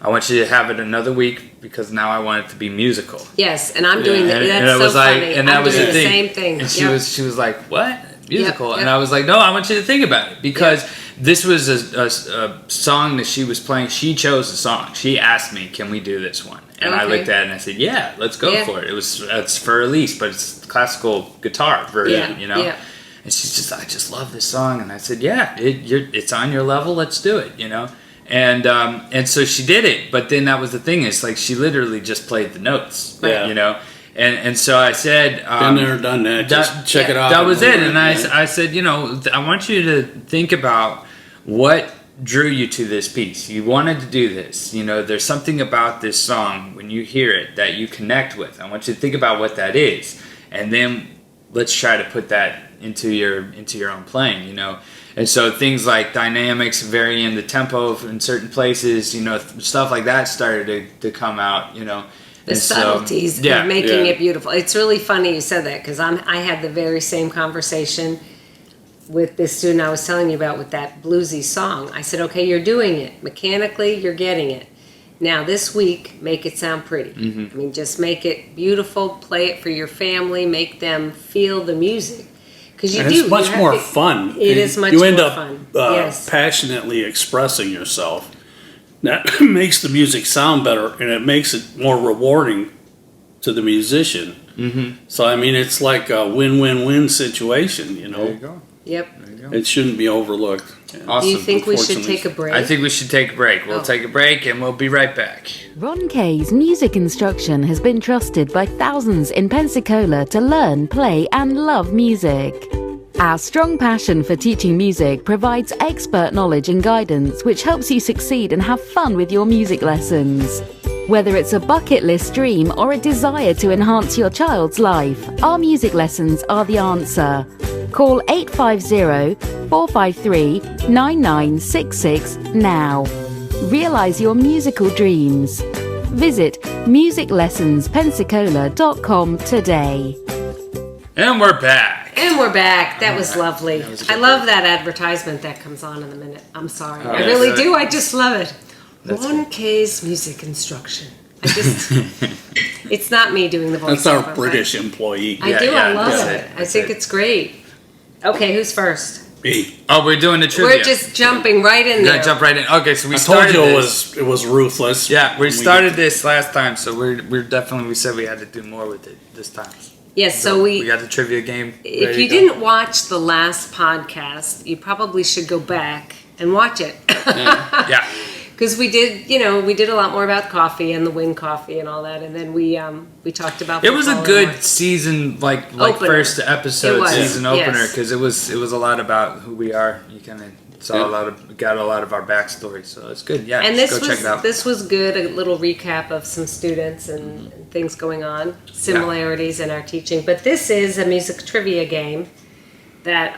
I want you to have it another week because now I want it to be musical. Yes, and I'm doing that. And That's it was so like, funny. and that I'm was doing the the thing. same thing. And Yep. she was like, "What musical?" Yep, And yep. I was like, "No, I want you to think about it because this was a song that she was playing. She chose the song. She asked me, "Can we do this one?" And I Okay. looked at it and I said, "Yeah, let's go Yeah. for it." It's for Elise, but it's classical guitar version, Yeah, you know. yeah. And she's just, I just love this song, and I said, "Yeah, it's on your level. Let's do it," you know. And so she did it, but then that was the thing is like she literally just played the notes, Yeah. you know. And so I said, Been there, done that. Just check it out. That was it. And Yeah. I said, you know, I want you to think about what drew you to this piece. You wanted to do this. You know, there's something about this song when you hear it that you connect with. I want you to think about what that is, and then let's try to put that into your own playing. You know. And so things like dynamics, varying the tempo in certain places, you know, stuff like that started to come out, you know. The And so, subtleties yeah, of making yeah. it beautiful. It's really funny you said that because I had the very same conversation with this student I was telling you about with that bluesy song. I said, okay, you're doing it. Mechanically, you're getting it. Now this week, make it sound pretty. I mean, just make it beautiful, play it for your family, make them feel the music. Because you And do. it's much you have more to- fun. It is much You end more up fun. Yes. passionately expressing yourself. That makes the music sound better, and it makes it more rewarding to the musician. Mm-hmm. So I mean, it's like a win-win-win situation. You know, There you go. Yep. There you go. it shouldn't be overlooked. Yeah. Awesome. Do you think we should Unfortunately. take a break? I think we should take a break. We'll Oh. take a break and we'll be right back. Ron Kaye's music instruction has been trusted by thousands in Pensacola to learn, play, and love music. Our strong passion for teaching music provides expert knowledge and guidance which helps you succeed and have fun with your music lessons. Whether it's a bucket list dream or a desire to enhance your child's life, our music lessons are the answer. Call 850-453-9966 now. Realize your musical dreams. Visit musiclessonspensacola.com today. And we're back. And we're back. That was lovely. That was a good I love that advertisement that comes on in a minute. I'm sorry. I yeah, really really? do. I just love it. That's Ron Kaye's music instruction. I just, it's not me doing the voice. That's our British employee. I Yeah, do. yeah, I love that's it. it, I that's think it. it's great. Okay, who's first? Me. Oh, we're doing the trivia. We're just jumping right in We're there. gonna jump right in. Okay, so we I told started you this. it was ruthless. Yeah, we When started get- this last time, so we're definitely, we said we had to do more with it this time. Yes, so we got the trivia game. if ready you to go. didn't watch the last podcast, you probably should go back and watch it. Yeah. Because we did, we did a lot more about coffee and the Win coffee and all that, and then we talked about. It was a football good and season, like Opener. first episode, It was, season opener, yes. because it was a lot about who we are. You kind of saw got a lot of our backstory, so it's good. Yeah, And just this go check it out. this was good. A little recap of some students and things going on, similarities in our teaching. But this is a music trivia game that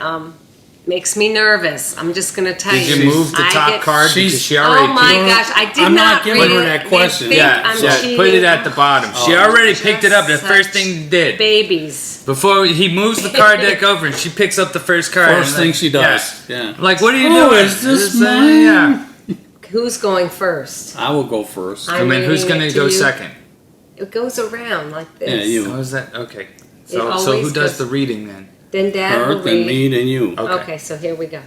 makes me nervous. I'm just going to tell Did you. you move the I top get- card she's- because she already? Oh my You know, gosh! I did I'm not not giving read her it. that They question. think Yeah, I'm yeah. cheating. Put it at the bottom. She already picked it up. The Just first such thing he did Babies. before he moves the card deck over, and she picks up the first card. First and thing like, she does. Yeah. I'm like, what are you Oh, doing? is this It's, mine? yeah. Who's going first? I will go first. I'm Who's reading gonna it to go you. second? It goes around like this. Yeah, you. How is that? Okay. It So who always does goes- the reading then? Then Dad Her, will then read. me, then you. Okay. Okay, so here we go.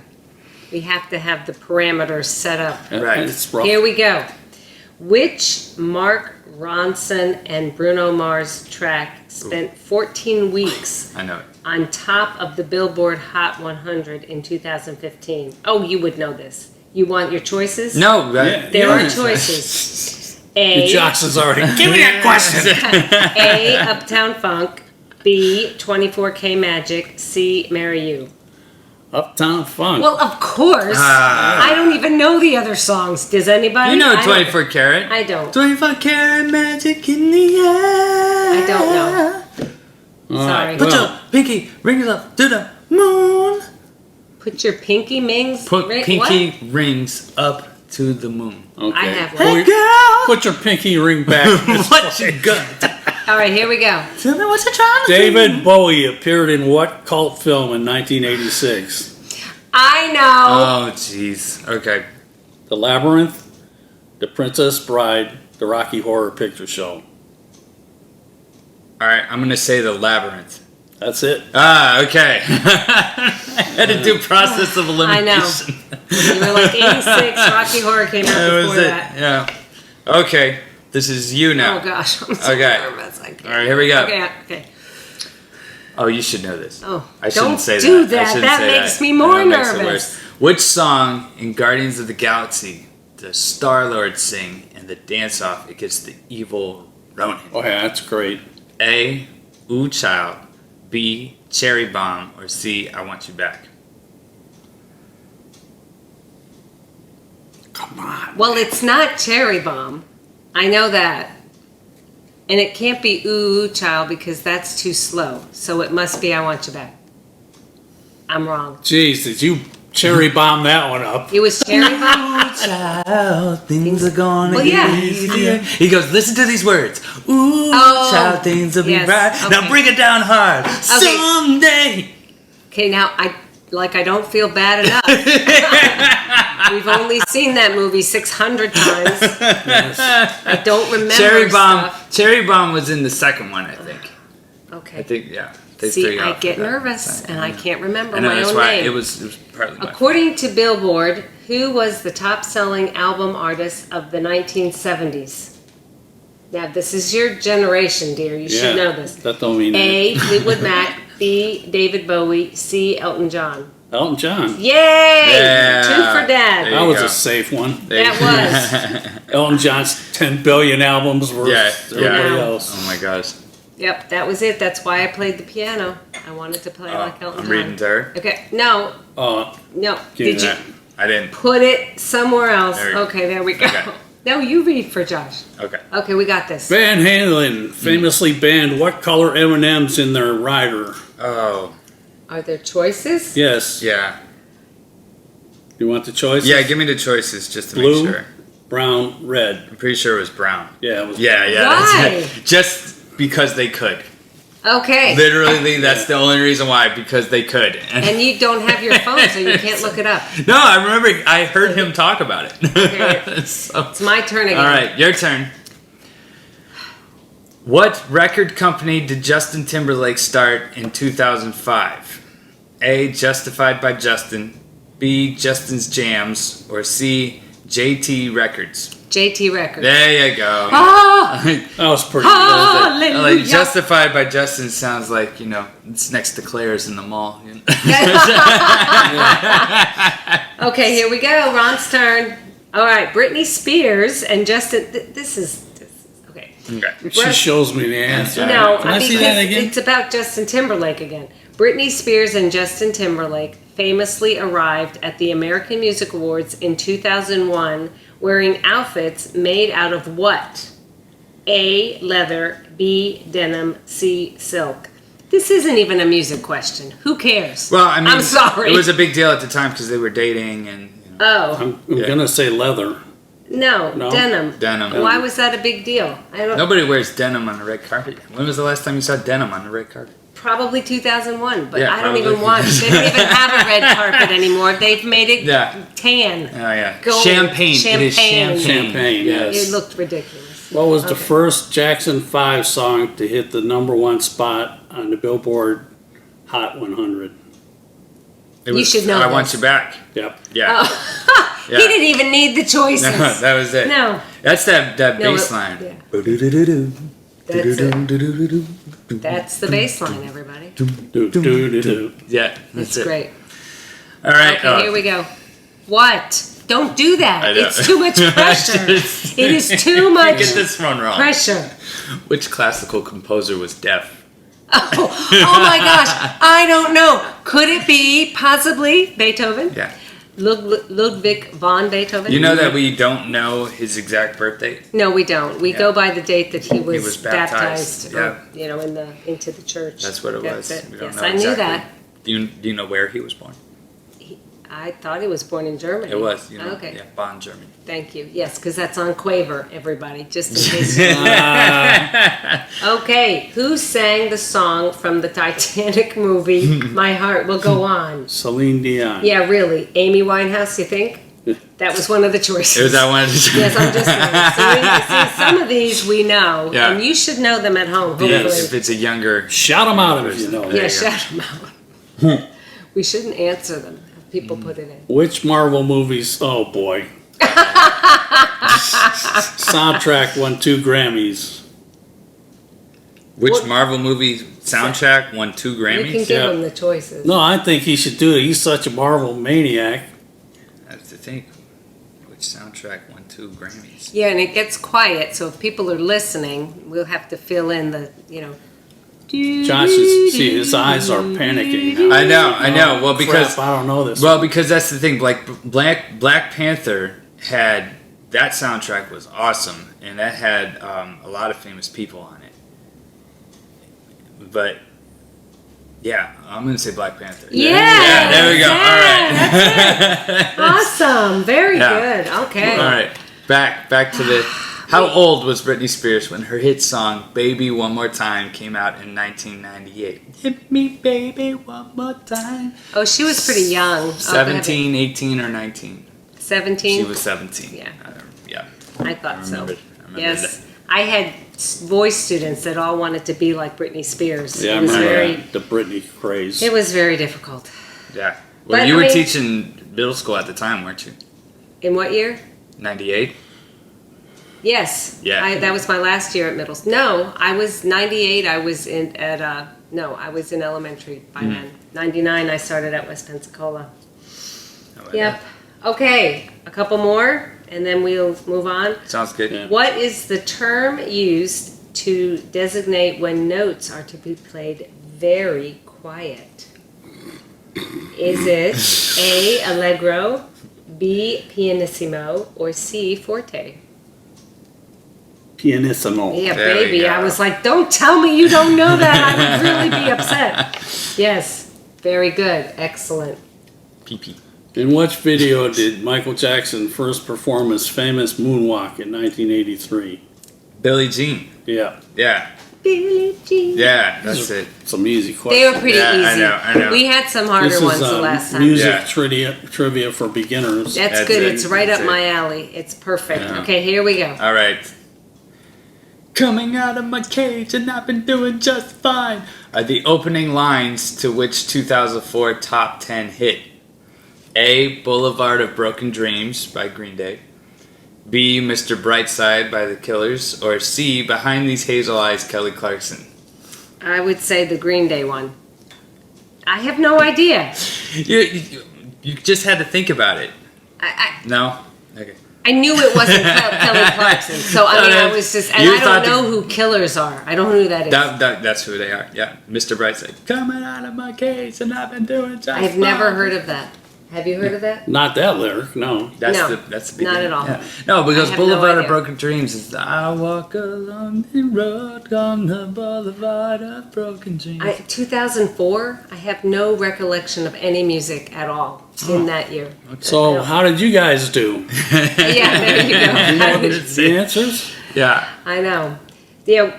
We have to have the parameters set up. Right. It's rough. Here we go. Which Mark Ronson and Bruno Mars track spent 14 weeks I know it. on top of the Billboard Hot 100 in 2015? Oh, you would know this. You want your choices? No, Yeah. There are choices. A, Josh is already. Give me that question. A, Uptown Funk. B, 24K Magic. C, Marry You. Uptown Funk. Well, of course. I don't even know the other songs. Does anybody? You know I don't- 24 karat. I don't. 24 karat magic in the air. I don't know. All sorry. right, Put well, your pinky rings up to the moon. Put your pinky mings. Put ring- pinky rings up to the moon. okay. I have Put one. your- Girl, Put your pinky ring back. what you got? What? All right, here we go. Tell me what you're trying to David Bowie appeared in what cult film in 1986? I know. Oh, jeez. Okay. The Labyrinth, The Princess Bride, The Rocky Horror Picture Show. All right, I'm gonna say The Labyrinth. That's it. Ah, okay. I had to do process of elimination. I know. You were like 86. Rocky Horror came out That before was it. that. Yeah. Okay, this is you now. Oh gosh, I'm so Okay. nervous. I can't. All right, here we go. Okay. Oh, you should know this. Oh, I shouldn't don't say do that. I that. shouldn't That say makes that. me more That makes it nervous. worse. Which song in Guardians of the Galaxy does Star-Lord sing in the dance-off against the evil Ronin? Oh, yeah, that's great. A, Ooh Child, B, Cherry Bomb, or C, I Want You Back? Come on. Well, it's not Cherry Bomb. I know that. And it can't be Ooh Child because that's too slow. So it must be I Want You Back. I'm wrong. Jeez, did you cherry bomb that one up? It was Cherry Bomb. Child, things are gonna Well, get yeah. easier. He goes, listen to these words. Ooh, Oh, child, things will yes, be right. okay. Now bring it down hard. Someday. Okay, now I don't feel bad enough. We've only seen that movie 600 times. I don't remember Cherry Bomb. stuff. Cherry Bomb was in the second one, I think. Okay. I think, yeah. They See, threw you I off get with that. nervous and I can't remember I know, my that's own why name. it was partly my fault. According to Billboard, who was the top-selling album artist of the 1970s? Now, this is your generation, dear. You should know this. That don't mean A, Fleetwood Mac. B, David Bowie. C, Elton John. Elton John. Yay! Yeah. 2 for Dad. There That you was go. a safe one. That was. Elton John's 10 billion albums worth everybody else. Oh my gosh. Yep, that was it. That's why I played the piano. I wanted to play like Elton I'm John. reading to her. Okay, no. Give Did me you that. I didn't. put it somewhere else? There you go. Okay, there we go. Okay. No, you read for Josh. Okay. Okay, we got this. Van Halen famously banned what color M&Ms in their rider? Oh, Are there choices? Yes. yeah. You want the choices? Yeah, give me the choices just to Blue, make sure. brown, red. I'm pretty sure it was brown. Yeah, it was Yeah, yeah. Why? That's it. Just because they could. Okay. Literally, that's the only reason why, because they could. And you don't have your phone, so you can't look it up. No, I remember I heard him talk about it. Okay. So- It's my turn again. all right, your turn. What record company did Justin Timberlake start in 2005? A, Justified by Justin. B, Justin's Jams. Or C, JT Records. JT Records. There you go. Ah! That was pretty good. Hallelujah. Like Justified by Justin sounds like, it's next to Claire's in the mall. You know? Okay, here we go. Ron's turn. All right, Britney Spears and Justin. This is okay. Okay. She shows me the answer. No, Can I see because that again? it's about Justin Timberlake again. Britney Spears and Justin Timberlake famously arrived at the American Music Awards in 2001 wearing outfits made out of what? A, leather, B, denim, C, silk. This isn't even a music question. Who cares? Well, I mean, I'm sorry. It was a big deal at the time because they were dating and. Oh, I'm gonna say leather. no, No? denim. Denim. Why was that a big deal? I don't. Nobody wears denim on the red carpet. When was the last time you saw denim on the red carpet? Probably 2001, but Yeah, I don't even probably. watch. They don't even have a red carpet anymore. They've made it Yeah. tan. Oh yeah, Gold. champagne. It is Champagne. Champagne, yes. It looked ridiculous. What was the first Jackson 5 song to hit the #1 spot on the Billboard Hot 100? It You should know I this. Want You Back. Yep. Yeah. He didn't even need the choices. No, that was it. No. That's that No, bass it- line. yeah. That's it. That's the bass line, everybody. Do, do, do, do. Yeah, that's It's it. great. All right. Okay, here we go. What? Don't do that. I know. It's too much pressure. It is too much Get this one wrong. pressure. Which classical composer was deaf? Oh my gosh. I don't know. Could it be possibly Beethoven? Yeah. Ludwig von Beethoven? You know that we don't know his exact birthday? No, we don't. We go by the date that he was, was baptized, or, into the church. That's what it was. It. We don't Yes, know I knew exactly. that. Do you know where he was born? I thought he was born in Germany. It was. Okay. Yeah, Bonn, Germany. Thank you. Yes, because that's on Quaver, everybody, just in case. Okay, who sang the song from the Titanic movie, My Heart Will Go On? Celine Dion. Yeah, really. Amy Winehouse, you think? That was one of the choices. Was that one of the choices? Yes, I'm just saying. See, some of these we know, Yeah. and you should know them at home, hopefully. Yes. If it's a younger... Shout them out if you know. There Yeah, you go. shout them out. We shouldn't answer them. Have people put it in. Which Marvel movies? Oh boy. Soundtrack won 2 Grammys. Which What- Marvel movie soundtrack won 2 You can Grammys? give Yeah. them the choices. No, I think he should do it. He's such a Marvel maniac. I have to think. Which soundtrack won 2 Grammys? Yeah, and it gets quiet, so if people are listening, we'll have to fill in the, Josh is, see, his eyes are panicking now. I know. Well, because Crap, I don't know this. because that's the thing. Black Panther had that soundtrack was awesome, and that had a lot of famous people on it. But yeah, I'm gonna say Black Panther. Yeah, there we go. yeah, All right. Awesome. Very Yeah. good. Okay. All right. Back to the. How old was Britney Spears when her hit song "Baby One More Time" came out in 1998? Hit me, baby, one more time. Oh, she was pretty young. 17, 18, or 19? 17? She was 17. Yeah. Yeah. I thought so. I remember Yes. that. I had voice students that all wanted to be like Britney Spears. yeah, I It was remember very, that. The Britney craze. it was very difficult. Yeah. Well, But, you I were mean- teaching middle school at the time, weren't you? In what year? 98? Yes. Yeah. That was my last year at middle school. No, I was 98. I was in elementary by then. 99, I started at West Pensacola. How about Yep. Okay, a couple more, and then we'll move on. that? Sounds good. Yeah. What is the term used to designate when notes are to be played very quiet? Is it A, allegro, B, pianissimo, or C, forte? Pianissimo. Yeah, There we baby. go. I was like, don't tell me you don't know that. I would really be upset. Yes, very good. Excellent. PP. In which video did Michael Jackson first perform his famous moonwalk in 1983? Billie Jean. Yeah. Yeah. Billie Jean. Yeah, that's it. Some easy They questions. were pretty Yeah, easy. I know. We had some harder This is ones the last time. music Yeah. trivia for beginners. That's That's good. it. It's right That's up it. my alley. It's perfect. Yeah. Okay, here we go. All right. Coming out of my cage and I've been doing just fine are the opening lines to which 2004 top 10 hit. A, Boulevard of Broken Dreams by Green Day. B, Mr. Brightside by The Killers. Or C, Behind These Hazel Eyes, Kelly Clarkson. I would say the Green Day one. I have no idea. You just had to think about it. I No? Okay. knew it wasn't Kelly Clarkson. So, I mean, I was just, and You I thought don't know who Killers are. I don't know who that is. That's who they are. Yeah. Mr. Brightside. Coming out of my cage and I've been doing just I have never fine. heard of that. Have you heard of that? Not that lyric, no. That's No, the beginning. not at all. Yeah. No, because I have no Boulevard of idea. Broken Dreams is I walk along the road on the Boulevard of Broken Dreams. 2004, I have no recollection of any music at all in that year. So, how did you guys do? Yeah, there you go. The answers? Yeah. I know.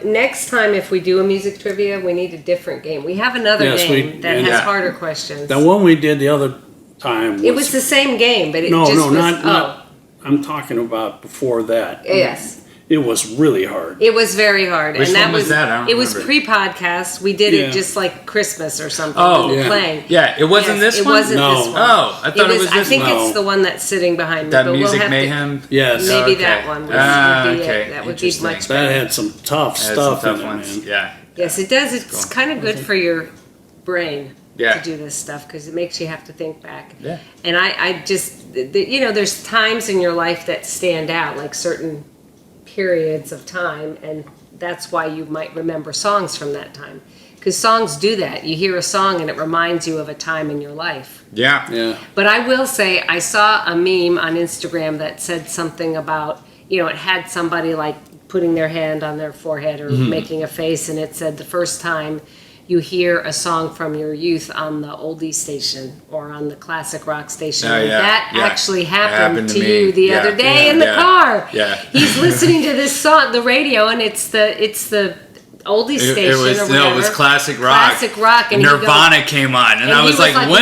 Next time if we do a music trivia, we need a different game. We have another Yes, game that has yeah. harder questions. The one we did the other time was... It was the same game, but it No, just no, was... not... I'm talking about before that. Yes. It was really hard. It was very hard. Which and that one was that? I don't It was remember. pre-podcast. We did Yeah. it just like Christmas or something. Oh, we were yeah. playing. Yeah, it wasn't Yes, this it one? wasn't No. this one. Oh, I thought it was I this think one. it's the one that's sitting behind me. That but Music we'll have Mayhem? Yes. Maybe Okay. that one would be okay. it. That would be Interesting. much That better. had some tough That's stuff some in tough it, ones. man. Yeah. Yes, it does. It's Cool. kind of good for your brain Yeah. to do this stuff because it makes you have to think back. Yeah. And I just, there's times in your life that stand out, like certain periods of time, and that's why you might remember songs from that time. Because songs do that. You hear a song and it reminds you of a time in your life. Yeah. Yeah. But I will say, I saw a meme on Instagram that said something about, it had somebody like putting their hand on their forehead or making a face, and it said the first time you hear a song from your youth on the oldie station or on the classic rock station. Oh, And yeah, that yeah. actually It happened happened to to me. you the Yeah, other day yeah, in the yeah. car. Yeah. He's listening to this song, the radio, and it's the oldie station or whatever. No, it was classic rock. Classic rock. And Nirvana came on, and I was like, what?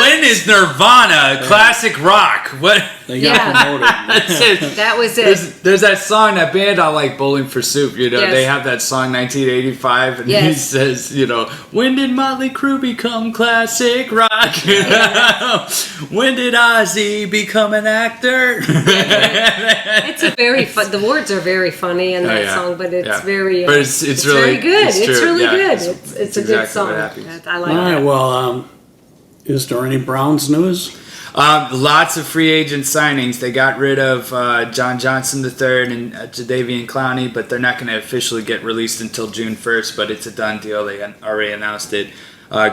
when is Nirvana classic rock? What? They got promoted. That's it. That was it. There's that song, that band I like, Bowling for Soup. You know, Yes. they have that song 1985, and he Yes. says, you know, when did Motley Crue become classic rock? When did Ozzy become an actor? It's a very fun. The words are very funny in that song, but it's very. But it's really very good. It's, It's really Yeah, good. It's a good exactly song. what happens. I like All right, that. well, is there any Browns news? Lots of free agent signings. They got rid of John Johnson III and Jadeveon Clowney, but they're not going to officially get released until June 1st, but it's a done deal. They already announced it.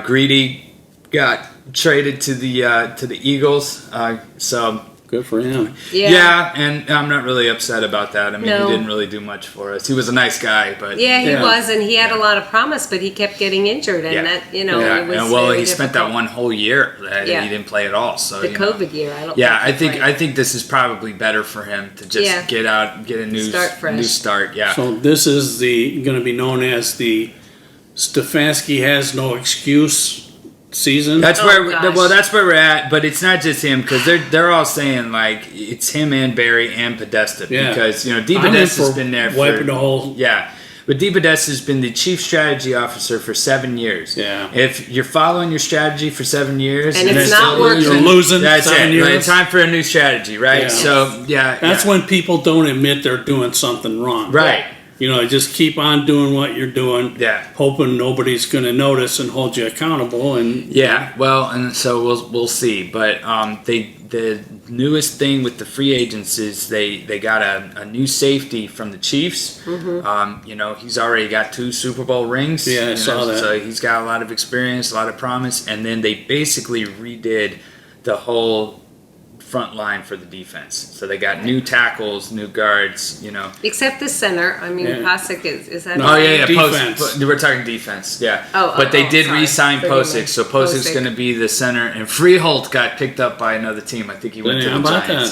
Greedy got traded to the Eagles, so Good for him. yeah, and I'm not really upset about that. I mean, No. he didn't really do much for us. He was a nice guy, but Yeah, he Yeah. was, and he had a lot of promise, but he kept getting injured, and that it was. and very he spent that difficult. one whole year that Yeah. he didn't play at all. So The you know. COVID year. Yeah, think he I played. think this is probably better for him to just get out, get a new Start fresh. new start. Yeah, So this is going to be known as the Stefanski has no excuse season. that's gosh. that's where we're at. But it's not just him, because they're all saying like it's him and Barry and Podesta, Yeah. because you know I'm in DePodesta's for been there wiping for the whole. yeah. But DePodesta's been the chief strategy officer for 7 years. Yeah. If you're following your strategy for 7 years And it's you're not still working. You're losing that's 7 it. years. Right, time for a new strategy, right? Yeah. So yeah, That's yeah. when people don't admit they're doing something wrong. right. You know, just keep on doing what you're doing. Yeah. Hoping nobody's going to notice and hold you accountable. And Yeah, well, and so we'll see. But the newest thing with the free agents is they got a new safety from the Chiefs. You know, he's already got 2 Super Bowl rings. Yeah, I you saw know, that. So he's got a lot of experience, a lot of promise, and then they basically redid the whole front line for the defense. So they got new tackles, new guards. You know. Except the center. I mean, Yeah. Posick is that? No, Oh yeah, Defense. We're talking defense, yeah. Oh, but they oh, did sorry. re-sign Forgive me. Posick, so Posick's Posick. going to be the center, and Freeholt got picked up by another team. I think he went Yeah, to how the about Giants.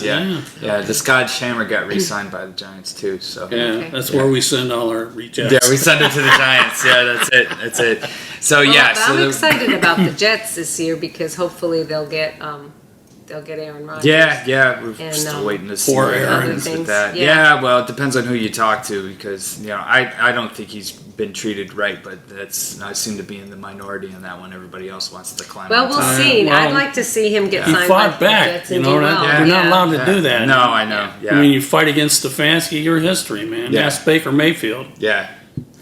that? Yeah, the Scottish Hammer got re-signed by the Giants too. So yeah, Okay. that's where we send all our rejects. yeah, we send it to the Giants. Yeah, that's it. So Well, yeah, but so I'm excited about the Jets this year because hopefully they'll get Aaron Rodgers. Yeah, we're And, still waiting to see poor what Aaron. happens Other with things, that. yeah. Yeah, well, it depends on who you talk to, because you know I don't think he's been treated right, but I seem to be in the minority on that one. Everybody else wants to climb. Well, on we'll top. see. well, I'd like to see him get He signed by fought the back. Jets You and know, do well. you're not allowed to Yeah. do that. No, I know. Yeah, I mean, you fight against Stefanski, your history, man. Yeah. Ask Baker Mayfield. yeah.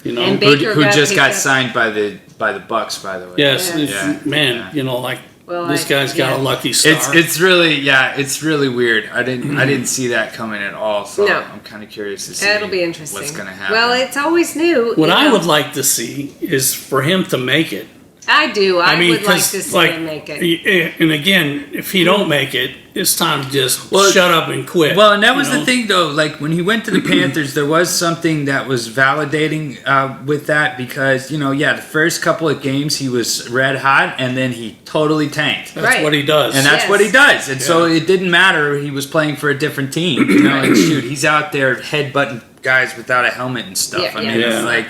You know. And Who, Baker who got just picked got up. signed by the Bucks, by the way. Yes, Yeah. Yeah. man. Yeah. You know, like Well, this guy's got a lucky star. It's really weird. I didn't see that coming at all. So No. I'm kind of curious to see. That'll be interesting. What's going to happen? Well, it's always new. What you I know. would like to see is for him to make it. I do. I mean, would like 'cause, to see like, him make it. And again, if he don't make it, it's time to just Well, shut up and quit. Well, and that was you know? the thing, though. Like when he went to the Panthers, there was something that was validating with that, because the first couple of games he was red hot, and then he totally tanked. That's Right. what he does. And that's Yes. what he does. And so Yeah. it didn't matter. He was playing for a different team. You know, and shoot, he's out there headbutting guys without a helmet and stuff. Yeah, I yeah. mean, Yeah. it's like,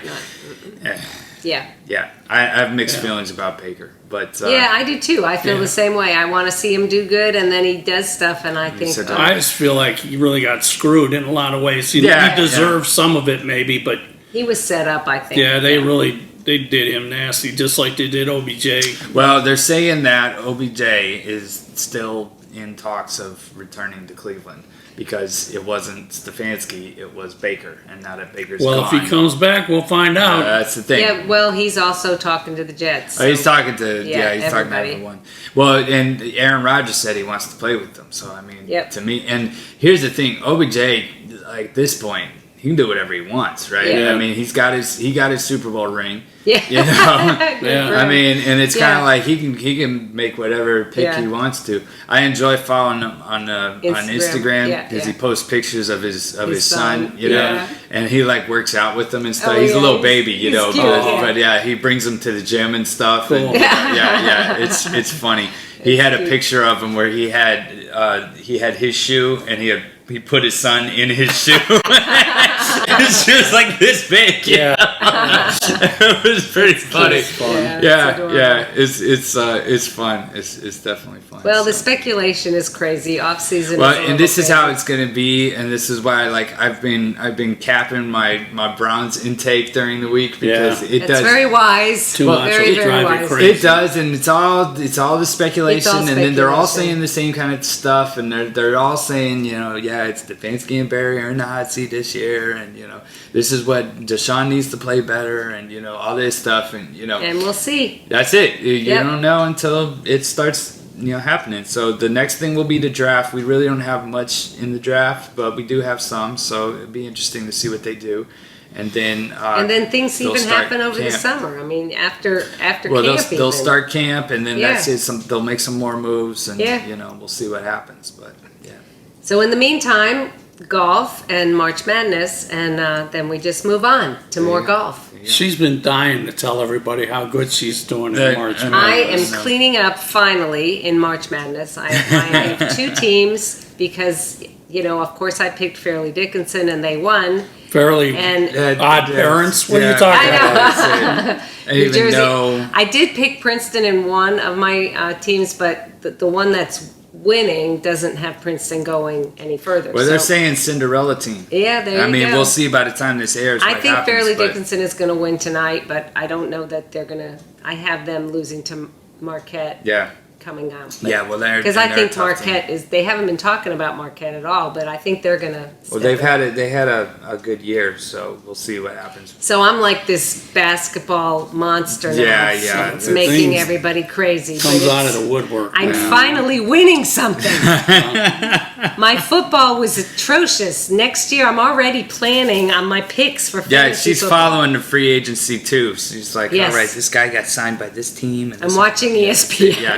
Yeah. yeah, I have mixed Yeah. feelings about Baker. But Yeah, I do too. I feel yeah. the same way. I want to see him do good, and then he does stuff, and I think said I just feel like he really got screwed in a lot of ways. He deserved some of it, maybe, but he was set up. I think. yeah, they did him nasty, just like they did OBJ. Well, they're saying that OBJ is still in talks of returning to Cleveland, because it wasn't Stefanski, it was Baker, and now that Baker's Well, gone. if he comes back, we'll find out. That's the thing. Yeah. Well, he's also talking to the Jets. Oh, he's so- talking to he's talking to everybody. everyone. Well, and Aaron Rodgers said he wants to play with them. So I mean, Yep. to me, and here's the thing: OBJ, like at this point, he can do whatever he wants, right? Yeah. I mean, he got his Super Bowl ring. Yeah. You know, Yeah. for I him. mean, and it's kind Yeah. of like he can make whatever pick Yeah. he wants to. I enjoy following him on Instagram Yeah, because yeah. he posts pictures of his son, you yeah. know, and he like works out with them and stuff. Oh, he's a yeah, little he's- baby, you he's know, cute, but yeah. he brings them to the gym and stuff. Cool. And, yeah, it's funny. He had a cute. picture of him where he had his shoe and he he put his son in his shoe. His shoe was like this big. Yeah. It was pretty funny. It's fun. Yeah. It's fun. It's definitely fun. Well, the speculation is crazy. Off season. Well, and this is how it's gonna be, and this is why I've been capping my Browns intake during the week because it It's does. very wise. Too much. Very, It'll very drive you wise. crazy. It does, and it's all the speculation, and then they're all speculation. saying the same kind of stuff, and they're all saying, it's Stefanski and Barry are in the hot seat this year, and this is what Deshaun needs to play better, and all this stuff, and And we'll see. that's it. You Yep. don't know until it starts happening. So the next thing will be the draft. We really don't have much in the draft, but we do have some, so it'd be interesting to see what they do. And then Things they'll even start happen over the camp. summer. I mean, after Well, camp, they'll even. start camp, and then Yeah. that's it. They'll make some more moves, and Yeah. we'll see what happens. But yeah, So in the meantime, golf and March Madness, and then we just move on to more golf. She's been dying to tell everybody how good she's doing in March. I know. I am No. cleaning up finally in March Madness. I have two teams because, of course I picked Fairleigh Dickinson and they won. Fairly And odd parents. What are you talking I know. about? I didn't even know. I did pick Princeton in one of my teams, but the one that's winning doesn't have Princeton going any further. Well, they're So- saying Cinderella team. Yeah, there you go. I mean, we'll see by the time this airs. I what think happens, Fairleigh but- Dickinson is going to win tonight, but I don't know that they're going to. I have them losing to Marquette Yeah. coming out. Yeah, well, they're because I they're a think tough Marquette team. is. They haven't been talking about Marquette at all, but I think they're going to. Well, they had a good year, so we'll see what happens. So I'm like this basketball monster now. Yeah, so yeah. it's The making things everybody crazy. but Comes out it's- of the woodwork. I'm man. finally winning something. My football was atrocious. Next year, I'm already planning on my picks for fantasy Yeah, she's football. following the free agency too. She's like, Yes. all right, this guy got signed by this team. And I'm this- watching ESPN. Yeah,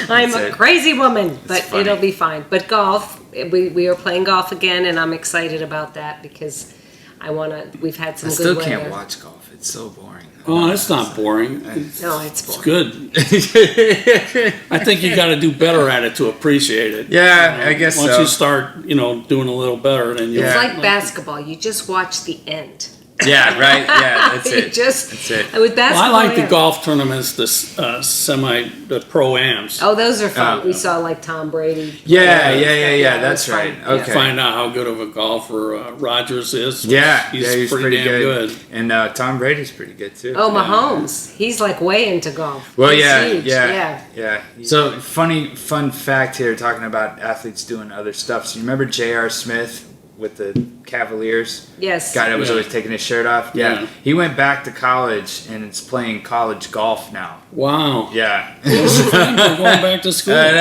I'm that's a it. crazy woman, but funny. it'll be fine. But golf, we are playing golf again, and I'm excited about that because I want to. We've had some I good still weather. can't watch golf. It's so boring. Oh, it's not boring. No, it's It's boring. good. I think you got to do better at it to appreciate it. Yeah, I guess Once so. you start, doing a little better, then you. It's Yeah. like basketball. You just watch the end. Yeah, right. Yeah, that's You it. just That's it. with basketball. Well, I like the yeah. golf tournaments, the pro-ams. Oh, those are fun. Oh. We saw like Tom Brady. Yeah, play yeah, and yeah, stuff. that's it was right. fun. Okay. Find out how good of a golfer Rogers is. Yeah, he's pretty damn good. And Tom Brady's pretty good too. Oh, Mahomes. He's like way into golf. Well, He's yeah, huge. yeah. So fun fact here, talking about athletes doing other stuff. So you remember J.R. Smith with the Cavaliers? Yes. Guy that was Yeah. always taking his shirt off. Yeah. Yeah. He went back to college and is playing college golf now. Wow. Yeah. We're going back to school. I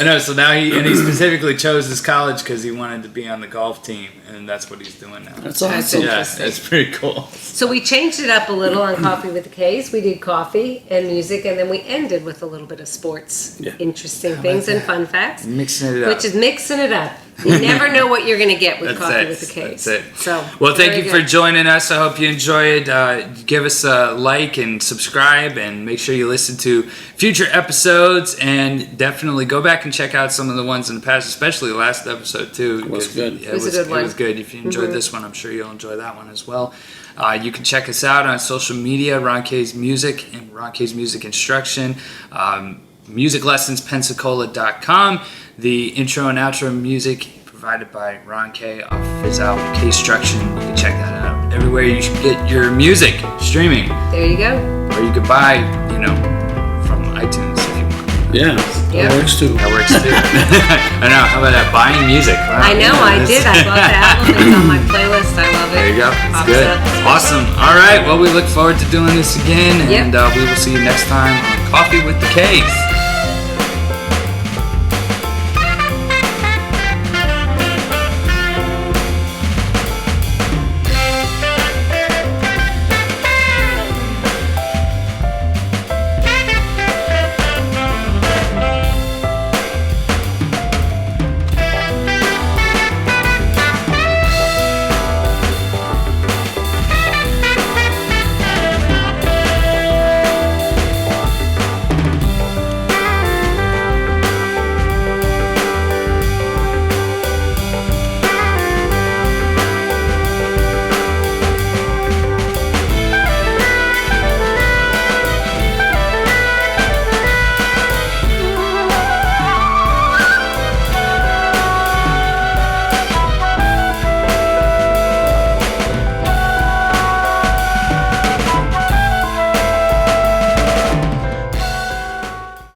know. So now he specifically chose this college because he wanted to be on the golf team, and that's what he's doing now. That's That's awesome. Yeah, interesting. that's pretty cool. So we changed it up a little on Coffee with the Kays. We did coffee and music, and then we ended with a little bit of sports, Yeah. interesting things and fun facts, Mixing it up. which is mixing it up. You never know what you're going to get with That's Coffee it. with the Kays. That's it. So, Well, thank very you for good. joining us. I hope you enjoyed. Give us a like and subscribe, and make sure you listen to future episodes. And definitely go back and check out some of the ones in the past, especially the last episode too. It was 'cause, good. yeah, It was a good one. It was good. If you enjoyed this one, I'm sure you'll enjoy that one as well. You can check us out on social media, Ron Kaye's Music and Ron Kaye's Music Instruction. musiclessonspensacola.com. The intro and outro music provided by Ron Kaye off his album K-Struction. You can check that out everywhere you should get your music streaming, There you go. or you could buy, from iTunes if you want. Yeah, Yeah. that works too. That works too. I know. How about that? Buying music. Wow. I know, I did. I bought the album. It's on my playlist. I love it. There you go. It's Pops good. up. Awesome. All right. Well, we look forward to doing this again, Yep. and we will see you next time on Coffee with the Kays.